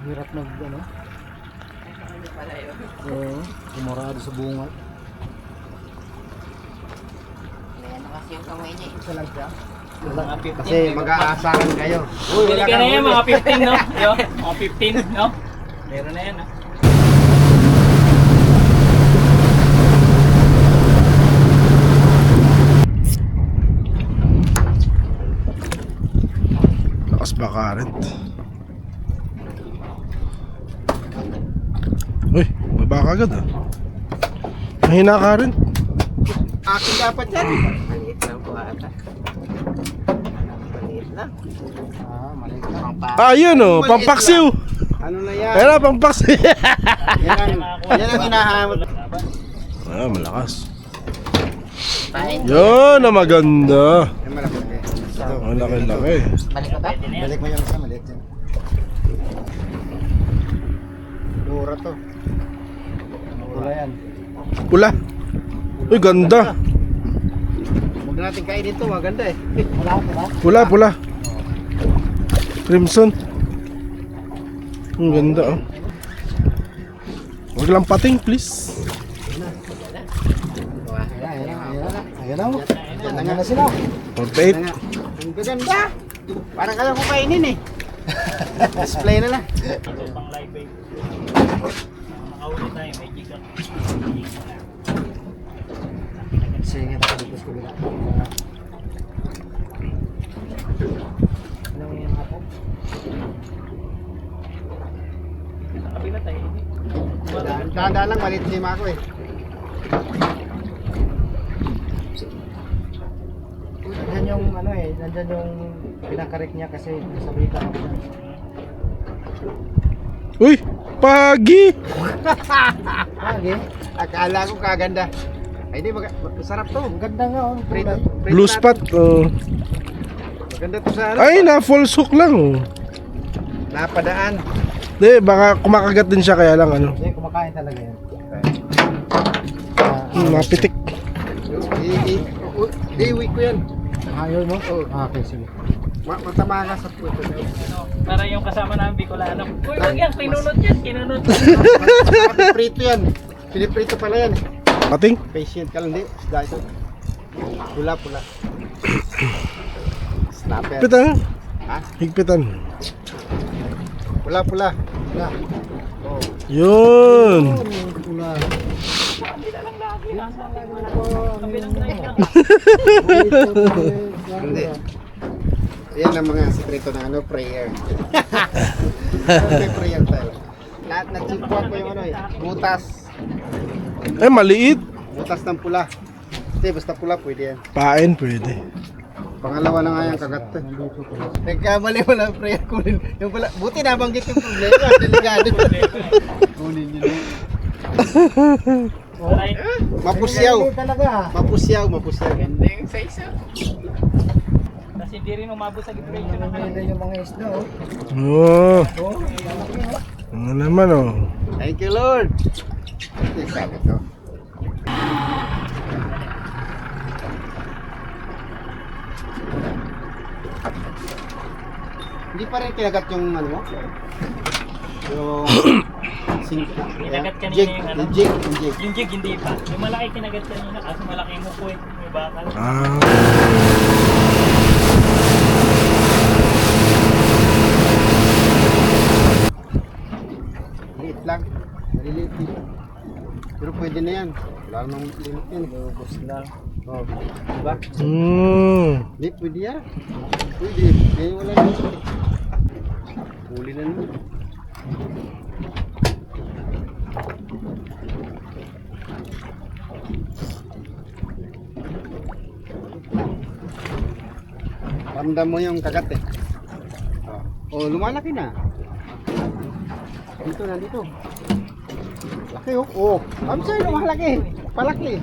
Hirap Oo, kumurado sa bunga. Ayan na kasi yung kamay niya. Talaga. Kasi mag-aasahan kayo. Uy, Bili ka na yan, mga 15, no? Yo, mga 15, no? Meron na yan, no? Lakas ba current? Uy, baba agad ah. Mahina current. Akin dapat yan. Maliit lang po ata. Maliit lang. Maliit lang. Ah, yun oh, pampaksiw. Ano na yan? Pero pampaksiw. Yan ang hinahamot. Ah, malakas. Pain. Yun na maganda. Yan malaki. Ang laki-laki. Balik ko ba? Balik mo yung isa, maliit yan. Mura to. Wala yan. Pula. Uy, ganda. Huwag natin kainin to, maganda eh. Wala. Pula. Crimson. Ang ganda oh. Huwag lang pating, please. Ayan na. Ayan na sila. 48. Ang gaganda. Parang kaya ko kainin eh. Display na lang. Ito pang live bait. Makahuli tayo, may jig up. Singit sa dito ko bila. Ano yung ako? Sa kabila tayo. Daan lang, maliit si Mako eh. Nandiyan yung nandiyan yung pinakarek niya kasi nasabi ka ako. Uy, pagi. Okay. Akala ko kaganda. Ay di, masarap to. Ang ganda nga oh. Prito. Blue spot. Oh. Maganda to sa ano. Ay, na false hook lang oh. Napadaan. Di, baka kumakagat din siya kaya lang ano. Hindi, kumakain talaga yan. Mapitik. Iwi ko yan. Ayaw mo? Okay, sige. Matama ka sa puto. Para yung kasama namin Bicolano. Uy, wag yan, kinunot yan, kinunot. Prito yan. Piniprito pala yan. Pating. Patient ka lang, di. Isda ito. Pula. Snapper. Higpitan. Ha? Higpitan. Pula. Yun. Pula. Kabilang drive lang. Hindi. Yan ang mga sekreto ng ano, prayer. May prayer tayo. Lahat na chipwag ko yung ano eh. Butas. Eh, maliit. Butas ng pula. Hindi, basta pula pwede yan. Pain, pwede. Pangalawa na nga yung kagat to. Nagkamali mo lang prayer kunin. Yung pula, buti nabanggit yung problema. Delikado. Kunin nyo na. Aray. Mapusyaw. Talaga. Mapusyaw. Ganda yung size ah. Kasi hindi rin umabot sa gitration ng ano. Ganda yung mga isda oh. Oh. Ano naman oh. Thank you, Lord. Sabi to. Hindi pa rin kinagat yung ano mo? Yung Kinagat kanina jig, yung ano? yung jig. Yung jig hindi pa. Yung malaki kinagat kanina kasi malaki mo po may bakal. Ah. Liit lang. Maliliit din. Pero pwede na yan. Wala nang limit yan. Lubos lang. Oh, diba? Hindi, pwede yan. Pwede. Kaya wala nang limit. Huli na naman. Ramdam mo yung kagat eh. Oh, lumalaki na. Dito. Laki oh. Oh, ang sa'yo lumalaki. Palaki.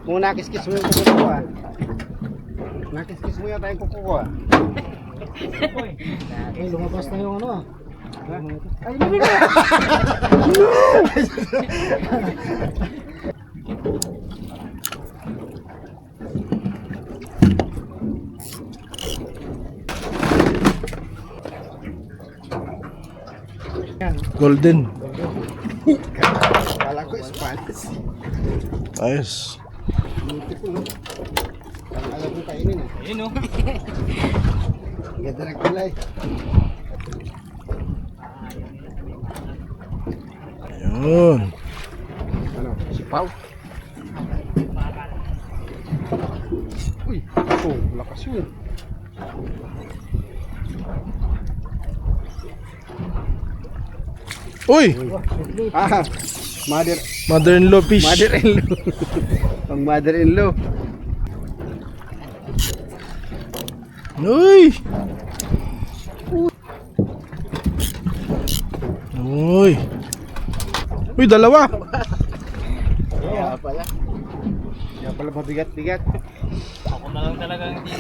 Muna kiskis mo yung kuko ko ah. Nakiskis mo yata yung kuko ko ah. Eh, lumabas na yung ano ah. Ay, hindi na. Golden. Kala ko Spanish. Ayos. Beautiful, no? Parang alam mo kainin, eh. Ayun oh. Ang ganda ng kulay. Ayun. Ano? Sipaw. Uy, ito, lakas yun. Uy! Ah, Mother-in-law fish. mother-in-law. Ang mother-in-law. Uy! Uy! Uy, dalawa! Kaya pala. Kaya pala mabigat-bigat. Ako na lang talaga hindi.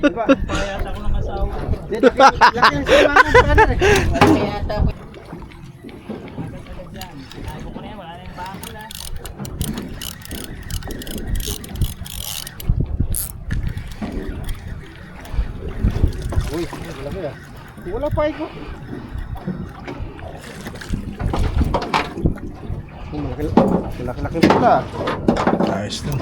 Diba? Payat ako ng asawa. Laki ang simangan, brother. Kaya tapos. Ayaw ko na yan, wala na yung bakal ah. Uy, laki ah. Wala pa iko. Malaki-laki pula. Ayos lang.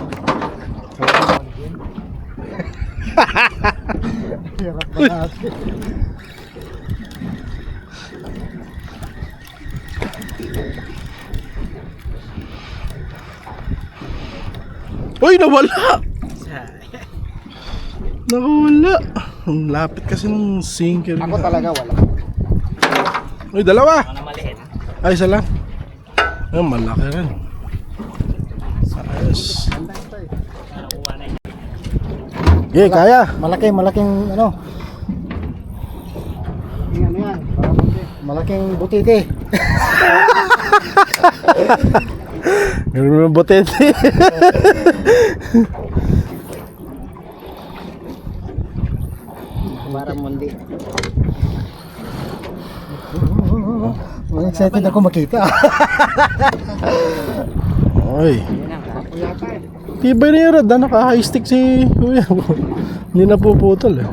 Hirap ba natin? Uy, nawala! Nakawala. Ang lapit kasi ng sinker. Ako talaga wala. Uy, dalawa! Mga maliit. Ay, isa lang. Ay, malaki rin. Ayos. Nakuha na yun. Okay, kaya. Malaking ano, Ano yan? Para buti. malaking butiti. Ganun yung botete. Para mundi. Excited ako makita. Oy. Ako yata eh. Tibay na yung rod. Naka-high stick si Kuya. Hindi na puputol eh.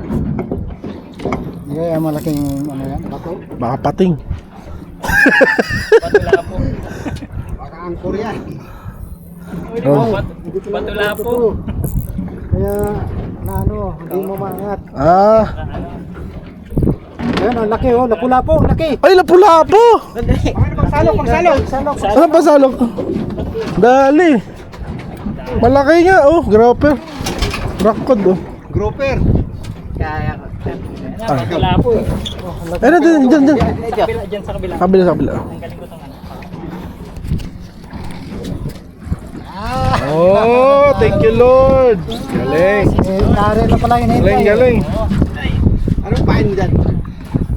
Yeah, malaking ano yan, bato. Baka pating. Batula po. Baka angkor yan. Uy, di ba? Batula po. Kaya na ano, hindi mo maangat. Ah. Ayan, ang laki oh, lapu-lapo, laki. Ay, lapu-lapo! Pagsalok. Saan pa salok? Dali. Malaki nga oh. Gropper. Rockcod oh. Grouper. Kaya Batula po. Ay, dyan. Sa kabila, dyan sa kabila. Sa kabila. Ang galing ko itong ano. Oh, thank you Lord. Galing. Eh, tare na pala yun. Galing. Anong pain dyan?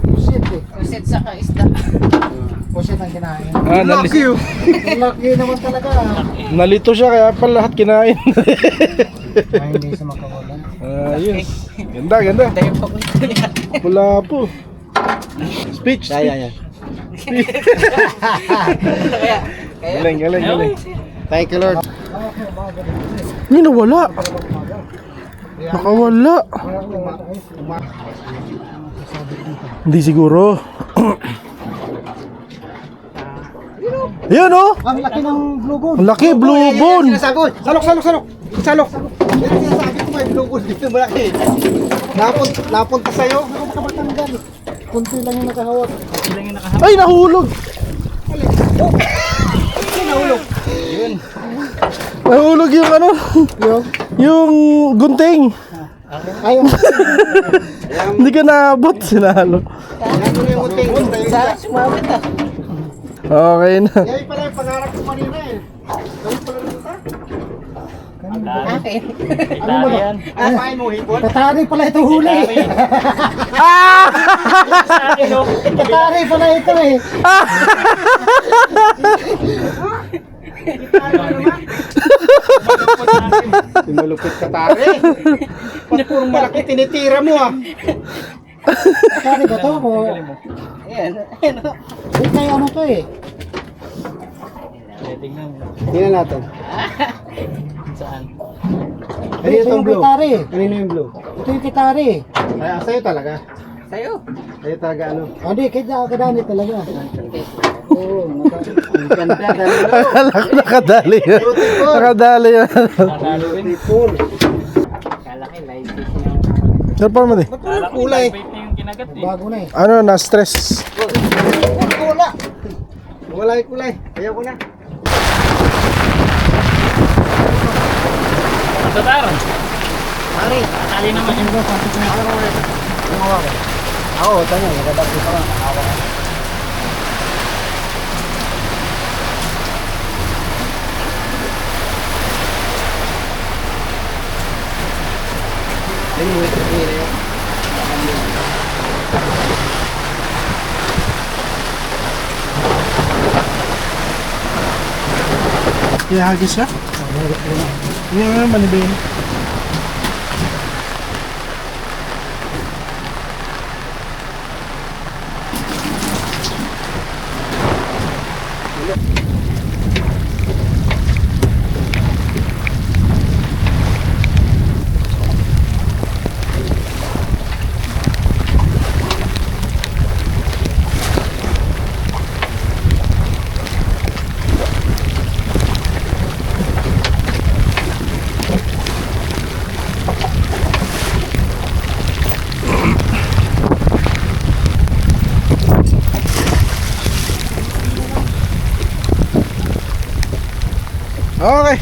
Pusit eh. kusit sa kaisda. Pusit ang kinain. Ah, Lucky you. Laki naman talaga. nalito siya kaya pa lahat kinain. Ay, hindi sa makawalan. Ayos. Ganda. Tayo pa punta niya. Wala po. Speech. Yan. Kaya. Galing. Thank you Lord. Hindi nawala. Nakawala. Hindi siguro. Ayun oh. Ang laki ng blue bone. Ang laki, blue bone. Salok. Yan ang sinasabi ko may blue dito malaki. Napunta sa'yo. Ako makabatanggal. Kunti lang yung nakahawak. Ilang yung nakahap. Ay, nahulog. Nahulog yung ano. Yung gunting. Ayun. Hindi ka naabot. Sinalo. Yan ko yung uting. Sa sumawit ah. Okay na. Yan pala yung pangarap ko kanina eh. Ganun pala rin ito. Akin. Ano mo Yan. Papain mo hipon. Katari pala ito huli. Sa akin oh. Katari pala ito eh. Malupit ka tari. Pag puro malaki tinitira mo ah. Katari ba to? Ayan. Hindi kaya ano to eh. Tingnan mo. Tingnan natin. Saan? Kanino Ito itong yung blue? kitari. Kanino yung blue? Ito yung kitari. Kaya sa'yo talaga. Sa'yo. Ay, taga ano? Hindi, kaya kadali talaga. Oo, ang ganda dali. Akala ko nakadali yan. Nakadali yan. Tipon. Kalaki, live fish niya. Sir, paano mo di? Kala ko kulay? live bait na yung kinagat eh. Bago na eh. Ano, na-stress. Wala. Wala yung kulay. Ayaw ko na. Ito taron. Pare, Tali naman yun. oo, tanya, nagdadap ko pa. Ihagis siya? Hindi nga manibin. Okay.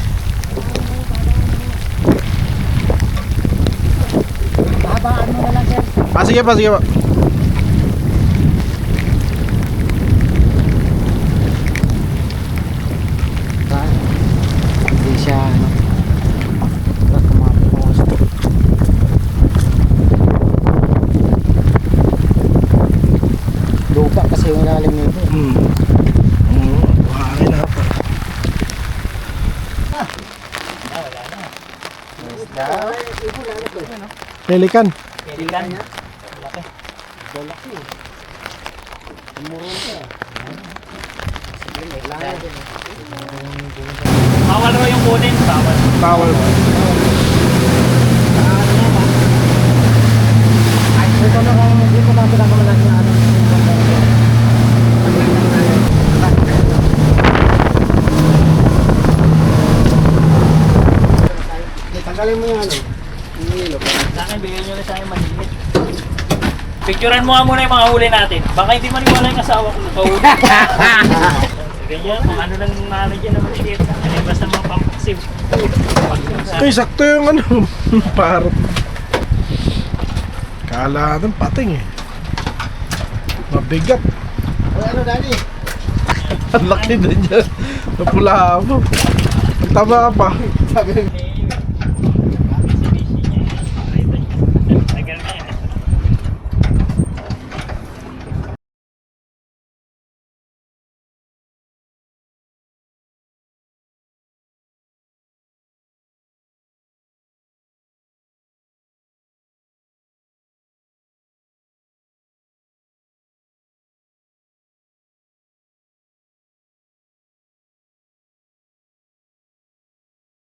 Babaan mo na lang, sir. Sige pa, sige pa. Hindi siya, ano. Wala kumapos. Lupa kasi yung lalim nito. Buhangin na pa. Pelikan. Pelikan. Bawal raw yung kunin. Bawal. Bawal ba? Dito na kung dito na pinakamalan na ano. Tanggalin mo yung ano. Yung hilo. Sa akin, bigyan nyo na sa akin maninit. Picturean mo nga muna yung mga huli natin. Baka hindi maniwala yung asawa ko nakahuli. Ganyan, kung ano lang namin dyan naman dito. Ano yung basta mga pampaksiw. Ay, sakto yung ano. Parang. Kala natin pating eh. Mabigat. O ano, Dani? Ang laki na dyan. Napula mo. Tama ka pa. Sabi ng Eh,